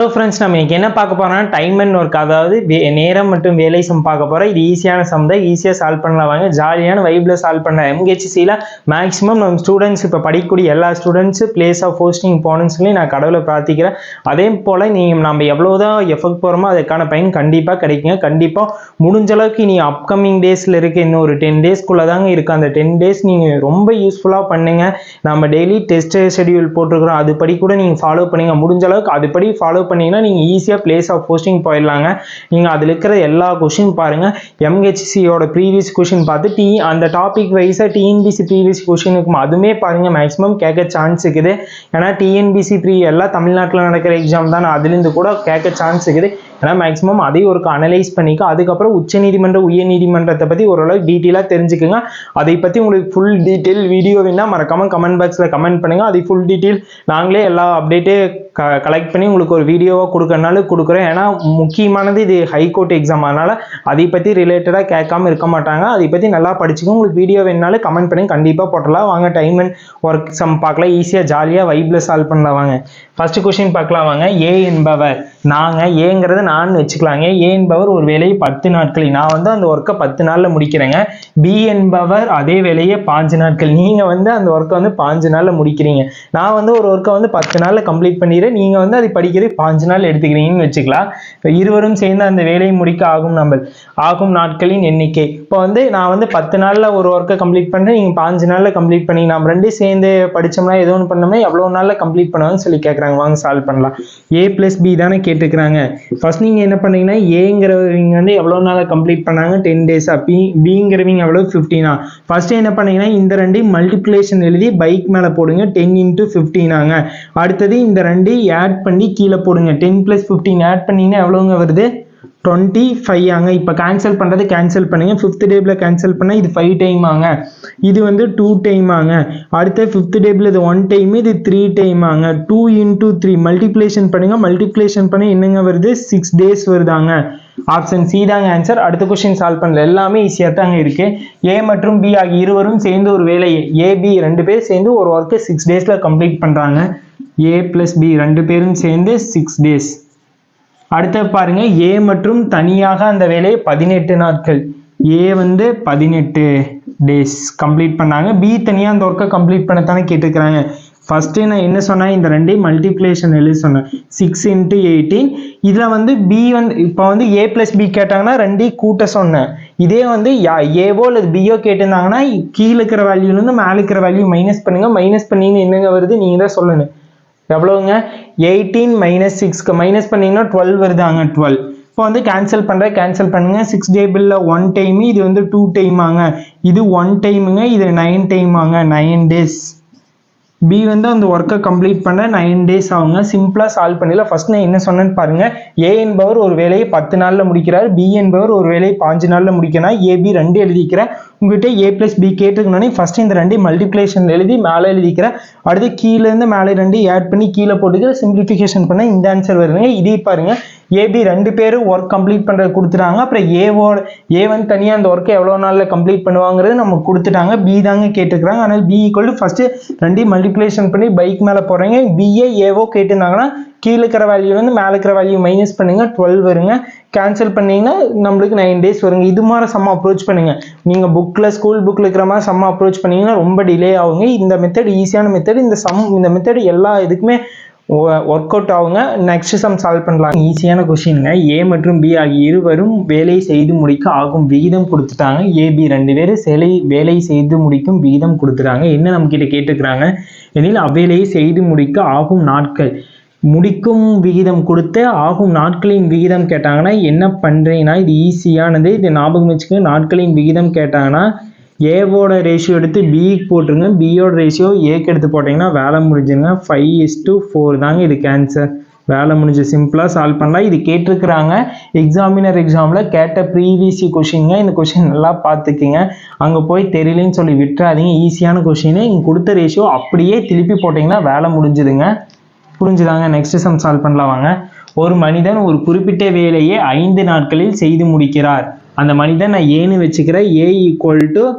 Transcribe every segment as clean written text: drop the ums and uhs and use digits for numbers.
Hello friends, நம்ம இன்னைக்கு என்ன பார்க்க போறோம்னா டைம் அண்ட் ஒர்க், அதாவது நேரம் மற்றும் வேலை சம் பார்க்க போறோம். இது ஈஸியான சம் தான், ஈஸியாக சால்வ் பண்ணலாம். வாங்க ஜாலியான வைப்ல சால்வ் பண்ண. எம்ஹெச்சிசியில் மேக்ஸிமம் நம்ம ஸ்டூடெண்ட்ஸ் இப்போ படிக்கக்கூடிய எல்லா ஸ்டூடெண்ட்ஸு பிளேஸ் ஆஃப் போஸ்டிங் போகணும்னு சொல்லி நான் கடவுளை பிரார்த்திக்கிறேன். அதே போல் நம்ம எவ்வளோதான் எஃபெக்ட் போகிறோமோ அதுக்கான பயன் கண்டிப்பாக கிடைக்குங்க. கண்டிப்பாக முடிஞ்ச அளவுக்கு நீ அப்கமிங் டேஸில் இருக்க இன்னும் ஒரு 10 டேஸ்க்குள்ளே தாங்க இருக்குது. அந்த 10 டேஸ் நீங்கள் ரொம்ப யூஸ்ஃபுல்லாக பண்ணுங்க. நம்ம டெய்லி டெஸ்ட் ஷெடியூல் போட்டிருக்கிறோம், அதுபடி கூட நீங்கள் ஃபாலோ பண்ணுங்க. முடிஞ்ச அளவுக்கு அதுபடி ஃபாலோ பண்ணீங்கன்னா நீங்கள் ஈஸியாக பிளேஸ் ஆஃப் போஸ்டிங் போயிடலாங்க. நீங்கள் அதில் இருக்கிற எல்லா கொஷின் பாருங்கள். எம்ஹெச்சிசியோட ப்ரீவியஸ் கொஷின் பார்த்து அந்த டாபிக் வைஸாக டிஎன்பிசி ப்ரீவியஸ் கொஷினுக்கு அதுவுமே பாருங்கள், மேக்ஸிமம் கேட்க சான்ஸ் இருக்குது. ஏன்னா டிஎன்பிசி எல்லாம் தமிழ்நாட்டில் நடக்கிற எக்ஸாம் தான், அதுலேருந்து கூட கேட்க சான்ஸ் இருக்குது. ஏன்னா மேக்ஸிமம் அதையும் ஒரு அனலைஸ் பண்ணிக்க. அதுக்கப்புறம் உச்சநீதிமன்ற உயர்நீதிமன்றத்தை பற்றி ஓரளவு டீட்டெயிலாக தெரிஞ்சுக்குங்க. அதை பற்றி உங்களுக்கு ஃபுல் டீட்டெயில் வீடியோ வேணால் மறக்காமல் கமெண்ட் பாக்ஸில் கமெண்ட் பண்ணுங்கள். அது ஃபுல் டீட்டெயில் நாங்களே எல்லா அப்டேட்டே கலெக்ட் பண்ணி உங்களுக்கு ஒரு வீடியோவாக கொடுக்கறனால கொடுக்குறேன். ஏன்னா முக்கியமானது இது ஹைகோர்ட் எக்ஸாம், அதனால் அதை பற்றி ரிலேட்டடாக கேட்காம இருக்க மாட்டாங்க. அதை பற்றி நல்லா படிச்சுக்கோங்க. உங்களுக்கு வீடியோ வேணாலும் கமெண்ட் பண்ணி கண்டிப்பாக போட்டலாம். வாங்க டைம் அண்ட் ஒர்க் சம் பார்க்கலாம். ஈஸியாக ஜாலியாக வைப்ல சால்வ் பண்ணலாம். வாங்க ஃபர்ஸ்ட் கொஸ்டின் பார்க்கலாம். வாங்க ஏ என்பவர், நாங்கள் ஏங்கிறத நான் வச்சுக்கலாங்க. ஏ என்பவர் ஒரு வேலையை 10 நாட்களில், நான் அந்த ஒர்க்கை 10 நாளில் முடிக்கிறேங்க. பி என்பவர் அதே வேலையை 5 நாட்கள், நீங்கள் அந்த ஒர்க்கை 5 நாளில் முடிக்கிறீங்க. நான் ஒரு ஒர்க்கை 10 நாளில் கம்ப்ளீட் பண்ணிடுறேன். நீங்கள் அதை படிக்கிறது 5 நாள் எடுத்துக்கிறீங்கன்னு வச்சுக்கலாம். இப்போ இருவரும் சேர்ந்து அந்த வேலையை முடிக்க ஆகும் நாட்களின் எண்ணிக்கை. இப்போ நான் 10 நாளில் ஒரு ஒர்க்கை கம்ப்ளீட் பண்ணுறேன், நீங்கள் 5 நாளில் கம்ப்ளீட் பண்ணி நம்ம ரெண்டும் சேர்ந்து படித்தோம்னா ஏதோ ஒன்று பண்ணோம்னா எவ்வளோ நாளில் கம்ப்ளீட் பண்ணுவாங்கன்னு சொல்லி கேட்குறாங்க. வாங்க சால்வ் பண்ணலாம். ஏ பிளஸ் பி தானே கேட்டுக்கிறாங்க. ஃபர்ஸ்ட் நீங்கள் என்ன பண்ணீங்கன்னா ஏங்கிறவங்க எவ்வளோ நாளில் கம்ப்ளீட் பண்ணாங்க, 10 டேஸா. பிங்கிறவங்க எவ்வளோ, 15. ஃபர்ஸ்ட் என்ன பண்ணீங்கன்னா இந்த ரெண்டையும் மல்டிப்ளிகேஷன் எழுதி பைக் மேலே போடுங்க. 10 × 15. அடுத்தது இந்த ரெண்டையும் ஆட் பண்ணி கீழே போடுங்க. 10 + 15 ஆட் பண்ணீங்கன்னா எவ்வளோங்க வருது, 25. இப்போ கேன்சல் பண்ணுறது கேன்சல் பண்ணுங்க. 5th டேபிள் கேன்சல் பண்ணால் இது 5 டைம் ஆங்க, இது 2 டைம் ஆங்க. அடுத்த 5th டேபிள் இது 1 டைம், இது 3 டைம் ஆங்க. 2 × 3 மல்டிப்ளிகேஷன் பண்ணுங்க. மல்டிப்ளிகேஷன் பண்ணி என்னங்க வருது, 6 டேஸ் வருதாங்க. ஆப்ஷன் சி தாங்க ஆன்சர். அடுத்த கொஸ்டின் சால்வ் பண்ணல. எல்லாமே ஈஸியாக தாங்க இருக்கு. ஏ மற்றும் பி ஆகிய இருவரும் சேர்ந்து ஒரு வேலையை, ஏபி 2 பேர் சேர்ந்து ஒரு ஒர்க்கை 6 டேஸில் கம்ப்ளீட் பண்ணுறாங்க. ஏ பிளஸ் பி 2 பேரும் சேர்ந்து 6 டேஸ். அடுத்த பாருங்க, ஏ மற்றும் தனியாக அந்த வேலையை 18 நாட்கள். ஏ 18 டேஸ் கம்ப்ளீட் பண்ணாங்க. பி தனியாக அந்த ஒர்க்கை கம்ப்ளீட் பண்ணத்தானே கேட்டுக்கிறாங்க. ஃபர்ஸ்ட்டு நான் என்ன சொன்னேன், இந்த ரெண்டையும் மல்டிப்ளிகேஷன் எழுதி சொன்னேன். 6 × 18. இதில் பி இப்போ ஏ பிளஸ் பி கேட்டாங்கன்னா ரெண்டையும் கூட்ட சொன்னேன். இதே ஏவோ அல்லது பியோ கேட்டிருந்தாங்கன்னா கீழே இருக்கிற வேல்யூலேருந்து மேலே இருக்கிற வேல்யூ மைனஸ் பண்ணுங்க. மைனஸ் பண்ணிங்கன்னு என்னங்க வருது நீங்கள் தான் சொல்லணும். எவ்வளோங்க, 18 - 6 மைனஸ் பண்ணிங்கன்னா 12 வருதாங்க. 12. இப்போ கேன்சல் பண்ணுங்க. 6 டேபிளில் 1 டைமு, இது 2 டைம் ஆங்க. இது 1 டைமுங்க, இது 9 டைம் ஆங்க. 9 டேஸ். பி அந்த ஒர்க்கை கம்ப்ளீட் பண்ண 9 டேஸ் ஆகுங்க. சிம்பிளாக சால்வ் பண்ணிடலாம். ஃபர்ஸ்ட் நான் என்ன சொன்னேன்னு பாருங்க. ஏ என்பவர் ஒரு வேலையை 10 நாளில் முடிக்கிறார். பி என்பவர் ஒரு வேலையை 5 நாளில் முடிக்கணும். ஏபி 2 எழுதிக்கிறேன். உங்கள்கிட்ட ஏ பிளஸ் பி கேட்டுக்கணுன்னே ஃபர்ஸ்ட் இந்த 2 மல்டிப்ளிகேஷன் எழுதி மேலே எழுதிக்கிறேன். அடுத்து கீழேருந்து மேலே 2 ஆட் பண்ணி கீழே போட்டுக்க சிம்பிளிஃபிகேஷன் பண்ண இந்த ஆன்சர் வருதுங்க. இதே பாருங்க, ஏபி 2 பேரும் ஒர்க் கம்ப்ளீட் பண்ணுறது கொடுத்துட்டாங்க. அப்புறம் ஏ தனியாக அந்த ஒர்க்கை எவ்வளோ நாளில் கம்ப்ளீட் பண்ணுவாங்கிறது நமக்கு கொடுத்துட்டாங்க. பி தாங்க கேட்டுக்கிறாங்க. ஆனால் பி ஈக்குவல் ஃபர்ஸ்ட் 2 மல்டிப்ளிகேஷன் பண்ணி பைக் மேலே போடுறீங்க. பிஏ ஏவோ கேட்டிருந்தாங்கன்னா கீழே இருக்கிற வேல்யூலேருந்து மேலே இருக்கிற வேல்யூ மைனஸ் பண்ணுங்க. 12 வருங்க. கேன்சல் பண்ணிங்கன்னா நம்மளுக்கு 9 டேஸ் வருங்க. இது மாதிரி சம்ம அப்ரோச் பண்ணுங்க. நீங்கள் ஸ்கூல் புக்கில் இருக்கிற மாதிரி சம்ம அப்ரோச் பண்ணிங்கன்னா ரொம்ப டிலே ஆகுங்க. இந்த மெத்தட் ஈஸியான மெத்தட். இந்த மெத்தட் எல்லா இதுக்குமே ஒர்க் அவுட் ஆகுங்க. நெக்ஸ்ட் சம் சால்வ் பண்ணலாம். ஈஸியான கொஸ்டின்ங்க. ஏ மற்றும் பி ஆகிய இருவரும் வேலை செய்து முடிக்க ஆகும் விகிதம் கொடுத்துட்டாங்க. ஏபி 2 பேரும் வேலை செய்து முடிக்கும் விகிதம் கொடுத்துட்டாங்க. என்ன நம்ம கிட்ட கேட்டுக்கிறாங்க, எனில் அவ்வேலையை செய்து முடிக்க ஆகும் நாட்கள், முடிக்கும் விகிதம் கொடுத்து ஆகும் நாட்களின் விகிதம் கேட்டாங்கன்னா என்ன பண்ணுறீங்கன்னா, இது ஈஸியானது. இது ஞாபகம் வச்சுக்க. நாட்களின் விகிதம் கேட்டாங்கன்னா ஏவோட ரேஷியோ எடுத்து பிக்கு போட்டுருங்க. பியோட ரேஷியோ ஏக்கு எடுத்து போட்டிங்கன்னா வேலை முடிஞ்சுங்க. 5:4 தாங்க இதுக்கு ஆன்சர். வேலை முடிஞ்சு. சிம்பிளாக சால்வ் பண்ணலாம். இது கேட்டிருக்கிறாங்க எக்ஸாமில் கேட்ட ப்ரீவியஸ் கொஷினுங்க. இந்த கொஷின் நல்லா பார்த்துக்கிங்க. அங்கே போய் தெரியலன்னு சொல்லி விட்டுறாதீங்க. ஈஸியான கொஷின். இங்கே கொடுத்த ரேஷியோ அப்படியே திருப்பி போட்டிங்கன்னா வேலை முடிஞ்சுதுங்க. புரிஞ்சுதாங்க. நெக்ஸ்ட் சம் சால்வ் பண்ணலாம். வாங்க. ஒரு மனிதன் ஒரு குறிப்பிட்ட வேலையை 5 நாட்களில் செய்து முடிக்கிறார். அந்த மனிதன் நான் ஏன்னு வச்சுக்கிறேன். ஏ ஈக்குவல்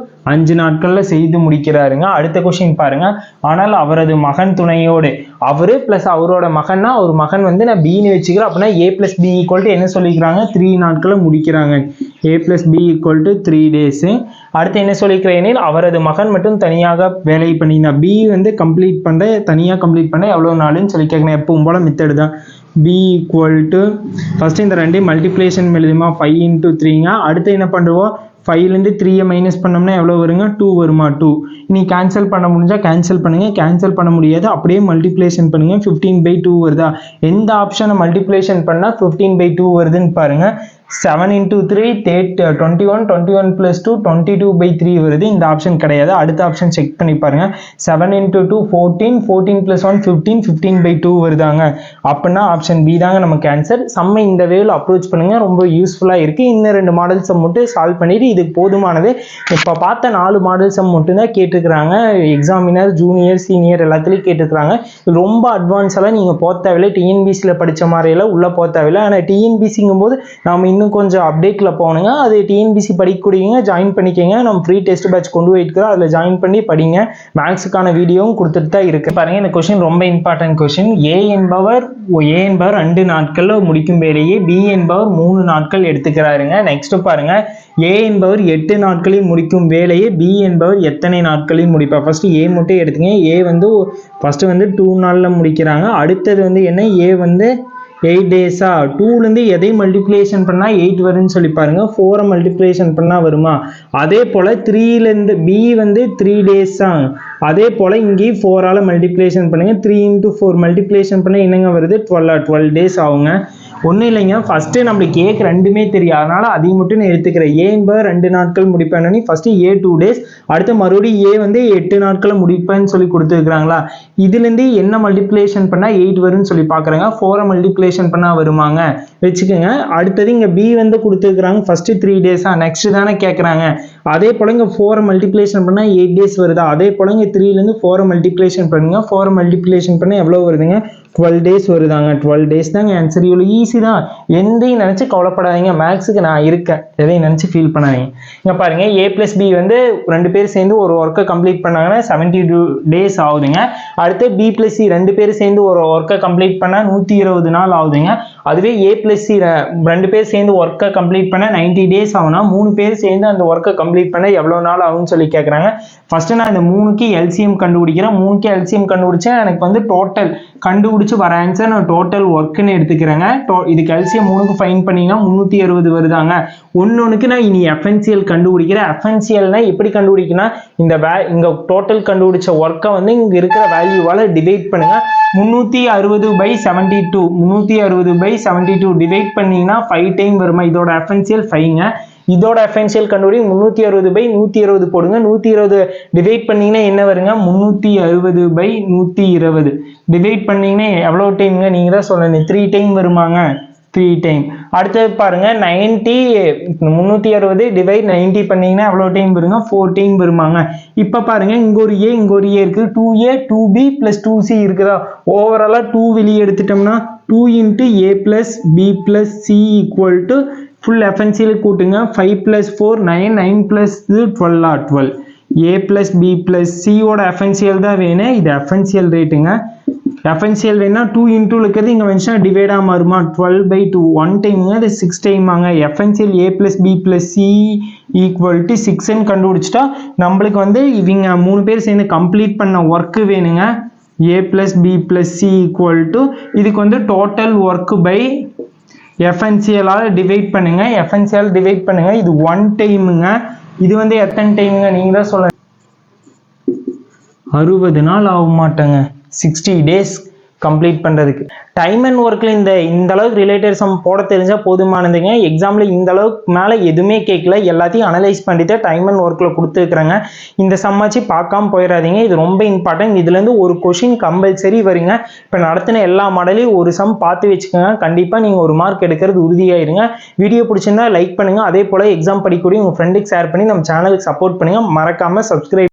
5 நாட்களில் செய்து முடிக்கிறாருங்க. அடுத்த கொஸ்டின் பாருங்க. ஆனால் அவரது மகன் துணையோடு அவரு ப்ளஸ் அவரோட மகன்னா அவர் மகன் வந்து நான் பின்னு வச்சுக்கிறேன். அப்படின்னா A + B = என்ன சொல்லிக்கிறாங்க, 3 நாட்களை முடிக்கிறாங்க. A + B = 3 days. அடுத்து என்ன சொல்லிக்கிறேன், அவரது மகன் மட்டும் தனியாக வேலை பண்ணினா B வந்து தனியாக கம்ப்ளீட் பண்ண எவ்வளோ நாளுன்னு சொல்லி கேட்கணும். எப்பவும் போல மெத்தட் தான். B = ஃபர்ஸ்ட் இந்த ரெண்டையும் மல்டிப்ளிகேஷன் எழுதுமா, 5 × 3ங்க. அடுத்து என்ன பண்ணுவோம், 5லேருந்து 3 மைனஸ் பண்ணோம்னா எவ்வளோ வருங்க, 2 வருமா, 2. நீ கேன்சல் பண்ண முடிஞ்சால் கேன்சல் பண்ணுங்கள், கேன்சல் பண்ண முடியாது அப்படியே மல்டிப்ளிகேஷன் பண்ணுங்கள். 15/2 வருதா, எந்த ஆப்ஷனை மல்டிப்ளிகேஷன் பண்ணால் 15/2 வருதுன்னு பாருங்கள். 7 × 3 21, 21 + 2 22/3 வருது. இந்த ஆப்ஷன் கிடையாது. அடுத்த ஆப்ஷன் செக் பண்ணி பாருங்க. 7 × 2 14, 14 + 1 15, 15/2 வருதாங்க. அப்படின்னா ஆப்ஷன் பி தாங்க நமக்கு ஆன்சர். செம்ம இந்த வேவில் அப்ரோச் பண்ணுங்க, ரொம்ப யூஸ்ஃபுல்லாக இருக்குது. இன்னும் 2 மாடல் சம் மட்டும் சால்வ் பண்ணிட்டு இதுக்கு போதுமானது. இப்போ பார்த்த 4 மாடல் சம் மட்டும் தான் கேட்டுக்கிறாங்க. எக்ஸாமினர் ஜூனியர் சீனியர் எல்லாத்துலேயும் கேட்டுக்கிறாங்க. ரொம்ப அட்வான்ஸாலாம் நீங்கள் போக தேவையில்லை, டிஎன்பிசியில் படித்த மாதிரியெல்லாம் உள்ளே போக தேவையில்லை. ஆனால் டிஎன்பிசிங்கும் போது நாம் இன்னும் கொஞ்சம் அப்டேட்ல போகணுங்க. அது டிஎன்பிசி படிக்கக்கூடியவங்க ஜாயின் பண்ணிக்கங்க. நம்ம ஃப்ரீ டெஸ்ட் பேட்ச் கொண்டு போயிருக்கிறோம், அதில் ஜாயின் பண்ணி படிங்க. மேக்ஸுக்கான வீடியோவும் கொடுத்துட்டு தான் இருக்கு. பாருங்க, இந்த கொஸ்டின் ரொம்ப இம்பார்ட்டன்ட் கொஸ்டின். ஏ என்பவர் 2 நாட்களில் முடிக்கும் வேலையை B என்பவர் 3 நாட்கள் எடுத்துக்கிறாருங்க. நெக்ஸ்ட் பாருங்க, A என்பவர் 8 நாட்களில் முடிக்கும் வேலையை B என்பவர் எத்தனை நாட்களில் முடிப்பார். ஃபர்ஸ்ட் A மட்டும் எடுத்துங்க. A வந்து ஃபர்ஸ்ட் வந்து 2 நாளில் முடிக்கிறாங்க. அடுத்தது வந்து என்ன, A வந்து 8 டேஸா, 2லேருந்து எதை மல்டிப்ளிகேஷன் பண்ணால் 8 வரும்னு சொல்லி பாருங்க. 4 மல்டிப்ளிகேஷன் பண்ணால் வருமா. அதே போல் 3லேருந்து B வந்து 3 டேஸா, அதே போல் இங்கேயும் 4ஆல் மல்டிப்ளிகேஷன் பண்ணுங்க. 3 × 4 மல்டிப்ளிகேஷன் பண்ணால் என்னங்க வருது, 12 டேஸ் ஆகுங்க. ஒன்றும் இல்லைங்க, ஃபஸ்ட்டு நம்மளுக்கு ஏக்கு ரெண்டுமே தெரியும், அதனால் அதையும் மட்டும் நான் எடுத்துக்கிறேன். ஏ என்பது 2 நாட்கள் முடிப்பேன். ஃபஸ்ட்டு A 2 days, அடுத்து மறுபடியும் A வந்து 8 நாட்களை முடிப்பேன்னு சொல்லி கொடுத்துருக்குறாங்களா. இதுலேருந்து என்ன மல்டிப்ளிகேஷன் பண்ணால் 8 வரும்னு சொல்லி பார்க்குறேங்க. 4 மல்டிப்ளிகேஷன் பண்ணால் வருமாங்க, வச்சுக்கோங்க. அடுத்தது இங்கே B வந்து கொடுத்துருக்குறாங்க, ஃபஸ்ட்டு 3 days நெக்ஸ்ட் தானே கேட்குறாங்க. அதே போல் இங்கே 4 மல்டிப்ளிகேஷன் பண்ணால் 8 days வருதா. அதே போல் இங்கே 3லேருந்து 4 மல்டிப்ளிகேஷன் பண்ணுங்க. 4 மல்டிப்ளிகேஷன் பண்ணால் எவ்வளோ வருதுங்க, 12 days வருதாங்க. 12 days தாங்க ஆன்சர். இவ்வளோ ஈஸி தான், எந்தையும் நினச்சி கவலைப்படாதீங்க. மேக்ஸுக்கு நான் இருக்கேன், எதையும் நினச்சி ஃபீல் பண்ணாதீங்க. இங்கே பாருங்க, A + B வந்து 2 பேர் சேர்ந்து ஒரு ஒர்க்கை கம்ப்ளீட் பண்ணாங்கன்னா 72 days ஆகுதுங்க. அடுத்து B + C 2 பேர் சேர்ந்து ஒரு ஒர்க்கை கம்ப்ளீட் பண்ணால் 120 நாள் ஆகுதுங்க. அதுவே A + C 2 பேர் சேர்ந்து ஒர்க்கை கம்ப்ளீட் பண்ண 90 days ஆகுனா 3 பேர் சேர்ந்து அந்த ஒர்க்கை கம்ப்ளீட் பண்ண எவ்வளோ நாள் ஆகும்னு சொல்லி கேட்குறாங்க. ஃபர்ஸ்ட் நான் இந்த 3க்கு LCM கண்டுபிடிக்கிறேன். 3க்கு LCM கண்டுபிடிச்சா எனக்கு வந்து டோட்டல் கண்டுபிடிச்சு வர ஆன்சர் நான் டோட்டல் ஒர்க்குன்னு எடுத்துக்கிறேங்க. இதுக்கு LCM 3க்கு ஃபைன் பண்ணிங்கன்னா 360 வருதாங்க. ஒன்றுக்கு நான் இனி எஃபென்சியல் கண்டுபிடிக்கிறேன். எஃபென்சியல்னா எப்படி கண்டுபிடிக்கணும், இங்க டோட்டல் கண்டுபிடிச்ச ஒர்க்கை வந்து இங்க இருக்கிற வேல்யூவால டிவைட் பண்ணுங்க. 360/72 360/72 டிவைட் பண்ணீங்கன்னா 5 டைம் வருமா. இதோட எஃபென்சியல் 5ங்க. இதோட எஃபென்சியல் கண்டுபிடி 360/120 போடுங்க. 120 டிவைட் பண்ணீங்கன்னா என்ன வருங்க, 360/120 டிவைட் பண்ணீங்கன்னா எவ்வளோ டைம்ங்க, நீங்க தான் சொல்லணும். 3 டைம் வருமாங்க, 3 டைம். அடுத்தது பாருங்க, 90 360/90 பண்ணீங்கன்னா எவ்வளோ டைம் வருங்க, 4 டைம் வருமாங்க. இப்போ பாருங்க, இங்க ஒரு A இங்க ஒரு A இருக்கு. 2A 2B + 2C இருக்குதா. ஓவராலா 2 வெளியே எடுத்துட்டோம்னா 2 × A + B + C = ஃபுல் எஃபென்சியல் கூட்டுங்க. 5 + 4 9, 9 + 12 12. A + B + C ஓட எஃபென்சியல் தான் வேணும். இது எஃபென்சியல் ரேட்டுங்க. எஃபென்சியல் வேணா 2 × இருக்கிறது இங்கே வந்துச்சுன்னா டிவைட் ஆகாம வருமா, 12/2 1 டைமுங்க. அது 6 டைம் ஆங்க. எஃபென்சியல் A + B + C = 6ன்னு கண்டுபிடிச்சிட்டா நம்மளுக்கு வந்து இவங்க 3 பேர் சேர்ந்து கம்ப்ளீட் பண்ண ஒர்க்கு வேணுங்க. A + B + C = இதுக்கு வந்து டோட்டல் ஒர்க்கு பை எஃபென்சியலால் டிவைட் பண்ணுங்க. எஃபென்சியல் டிவைட் பண்ணுங்க. இது 1 டைமுங்க. இது வந்து எத்தனை டைமுங்க, நீங்க தான் சொல்லுங்க. 60 நாள் ஆக மாட்டேங்க, 60 days கம்ப்ளீட் பண்ணுறதுக்கு. டைம் அண்ட் ஒர்க்கில் இந்த அளவுக்கு ரிலேட்டட் சம் போட தெரிஞ்சால் போதுமானதுங்க. எக்ஸாமில் இந்த அளவுக்கு மேலே எதுவுமே கேட்கல, எல்லாத்தையும் அனலைஸ் பண்ணிட்டு டைம் அண்ட் ஒர்க்கில் கொடுத்துருக்குறாங்க. இந்த சம்மாச்சு பார்க்காம போயிடாதீங்க, இது ரொம்ப இம்பார்ட்டன்ட். இதுலேருந்து ஒரு கொஷின் கம்பல்சரி வருங்க. இப்போ நடத்தின எல்லா மாடலையும் ஒரு சம் பார்த்து வச்சுக்கோங்க. கண்டிப்பாக நீங்கள் ஒரு மார்க் எடுக்கிறது உறுதியாயிருங்க. வீடியோ பிடிச்சிருந்தா லைக் பண்ணுங்கள். அதே போல் எக்ஸாம் படிக்கக்கூடிய உங்கள் ஃப்ரெண்டுக்கு ஷேர் பண்ணி நம்ம சேனலுக்கு சப்போர்ட் பண்ணுங்கள். மறக்காமல் சப்ஸ்கிரைப்